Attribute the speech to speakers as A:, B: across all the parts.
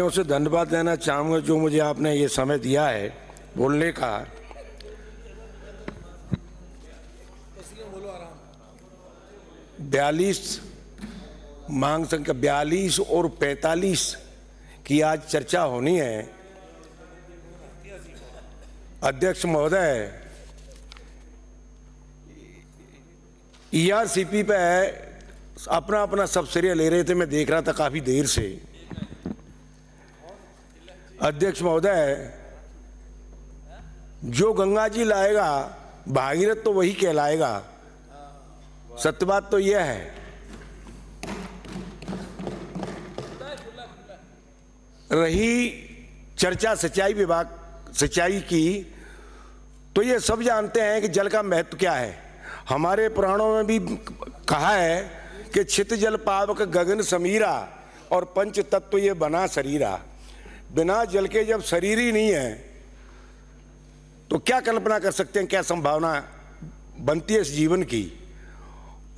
A: उसे धन्यवाद देना चाहूँगा जो मुझे आपने ये समय दिया है बोलने का। 42 मांग संख्या 42 और 45 की आज चर्चा होनी है। अध्यक्ष महोदय, ईआरसीपी पे अपना अपना सब श्रेय ले रहे थे, मैं देख रहा था काफी देर से। अध्यक्ष महोदय, जो गंगा जी लाएगा भागीरथ तो वही कहलाएगा। सत्य बात तो यह है। रही चर्चा सिंचाई की, तो ये सब जानते हैं कि जल का महत्व क्या है। हमारे पुराणों में भी कहा है कि छित जल पावक गगन समीरा और पंच तत्व ये बना शरीरा। बिना जल के जब शरीर ही नहीं है तो क्या कल्पना कर सकते हैं, क्या संभावना बनती है इस जीवन की।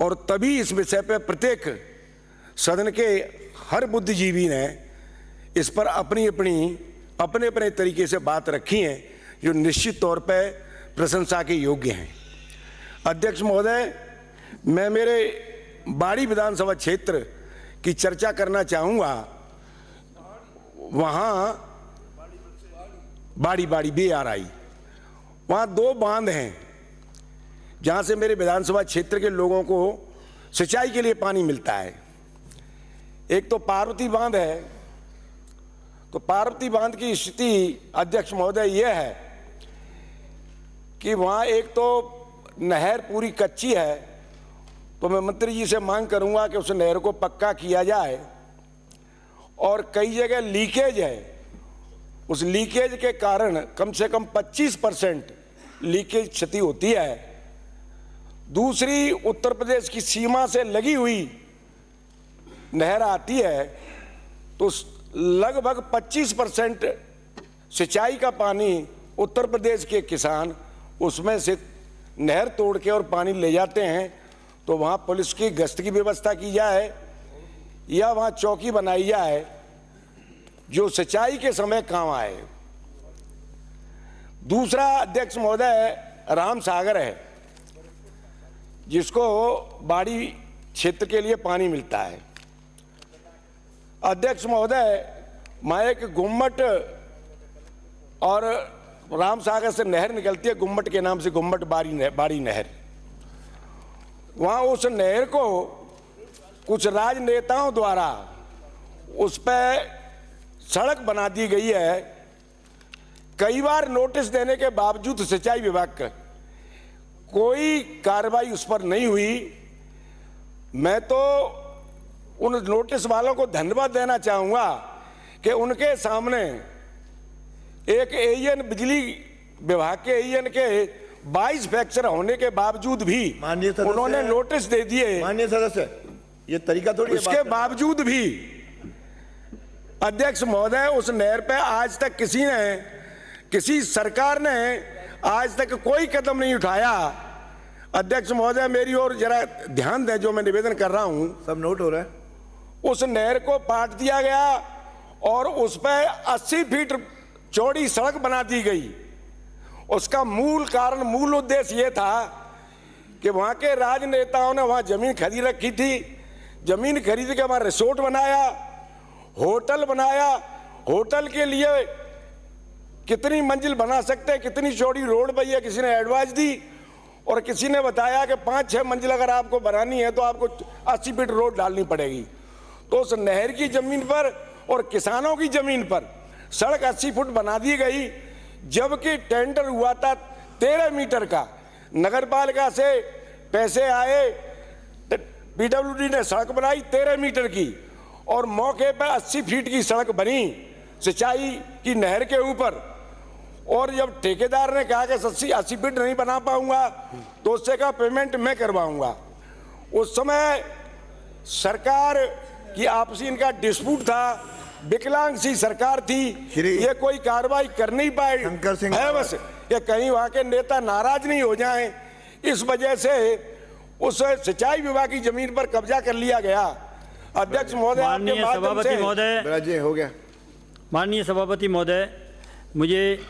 A: और तभी इस विषय पर प्रत्येक सदन के हर बुद्धिजीवी ने इस पर अपने अपने तरीके से बात रखी है, जो निश्चित तौर पर प्रशंसा के योग्य हैं। अध्यक्ष महोदय, मैं मेरे बाड़ी विधानसभा क्षेत्र की चर्चा करना चाहूँगा। वहाँ बाड़ी BRI, वहाँ 2 बांध हैं जहाँ से मेरे विधानसभा क्षेत्र के लोगों को सिंचाई के लिए पानी मिलता है। एक तो पार्वती बांध है। तो पार्वती बांध की स्थिति अध्यक्ष महोदय यह है कि वहाँ एक तो नहर पूरी कच्ची है, तो मैं मंत्री जी से मांग करूँगा कि उस नहर को पक्का किया जाए। और कई जगह लीकेज है, उस लीकेज के कारण कम से कम 25% लीकेज क्षति होती है। दूसरी, उत्तर प्रदेश की सीमा से लगी हुई नहर आती है, तो लगभग 25% सिंचाई का पानी उत्तर प्रदेश के किसान उसमें से नहर तोड़ के और पानी ले जाते हैं। तो वहाँ पुलिस की गश्त की व्यवस्था की जाए या वहाँ चौकी बनाई जाए जो सिंचाई के समय काम आए। दूसरा अध्यक्ष महोदय, राम सागर है, जिसको बाड़ी क्षेत्र के लिए पानी मिलता है। अध्यक्ष महोदय, मायक गुम्मट और राम सागर से नहर निकलती है, गुम्मट के नाम से गुम्मट बाड़ी नहर। वहाँ उस नहर को कुछ राजनेताओं द्वारा उस पर सड़क बना दी गई है। कई बार नोटिस देने के बावजूद सिंचाई विभाग का कोई कार्रवाई उस पर नहीं हुई। मैं तो उन नोटिस वालों को धन्यवाद देना चाहूँगा कि उनके सामने एक एईएन, बिजली विभाग के एईएन के 22 फ्रैक्चर होने के बावजूद भी उन्होंने नोटिस दे दिए।
B: माननीय सदस्य, ये तरीका थोड़ी है।
A: उसके बावजूद भी अध्यक्ष महोदय, उस नहर पे आज तक किसी सरकार ने आज तक कोई कदम नहीं उठाया। अध्यक्ष महोदय, मेरी ओर जरा ध्यान दें, जो मैं निवेदन कर रहा हूं।
B: सब नोट हो रहा है।
A: उस नहर को पाट दिया गया और उस पर 80 फीट चौड़ी सड़क बना दी गई। उसका मूल उद्देश्य यह था कि वहां के राजनेताओं ने वहां जमीन खरीद रखी थी। जमीन खरीद के वहां रिसोर्ट बनाया, होटल बनाया। होटल के लिए कितनी मंजिल बना सकते हैं, कितनी चौड़ी रोड बनी है, किसी ने एडवाइस दी और किसी ने बताया कि 5-6 मंजिल अगर आपको बनानी है तो आपको 80 फीट रोड डालनी पड़ेगी। तो उस नहर की जमीन पर और किसानों की जमीन पर सड़क 80 फुट बना दी गई, जबकि टेंडर हुआ था 13 मीटर का। नगर पालिका से पैसे आए, पीडब्ल्यूडी ने सड़क बनाई 13 मीटर की और मौके पर 80 फीट की सड़क बनी सिंचाई की नहर के ऊपर। और जब ठेकेदार ने कहा कि 80 फीट नहीं बना पाऊंगा तो उससे का पेमेंट मैं करवाऊंगा। उस समय सरकार की आपसी इनका डिस्प्यूट था, विकलांग सी सरकार थी, ये कोई कार्रवाई कर नहीं पाई है। बस ये कहीं वहां के नेता नाराज नहीं हो जाएं, इस वजह से उस सिंचाई विभाग की जमीन पर कब्जा कर लिया गया। अध्यक्ष महोदय,
C: माननीय सभापति महोदय,
B: हो गया।
C: माननीय सभापति महोदय, मुझे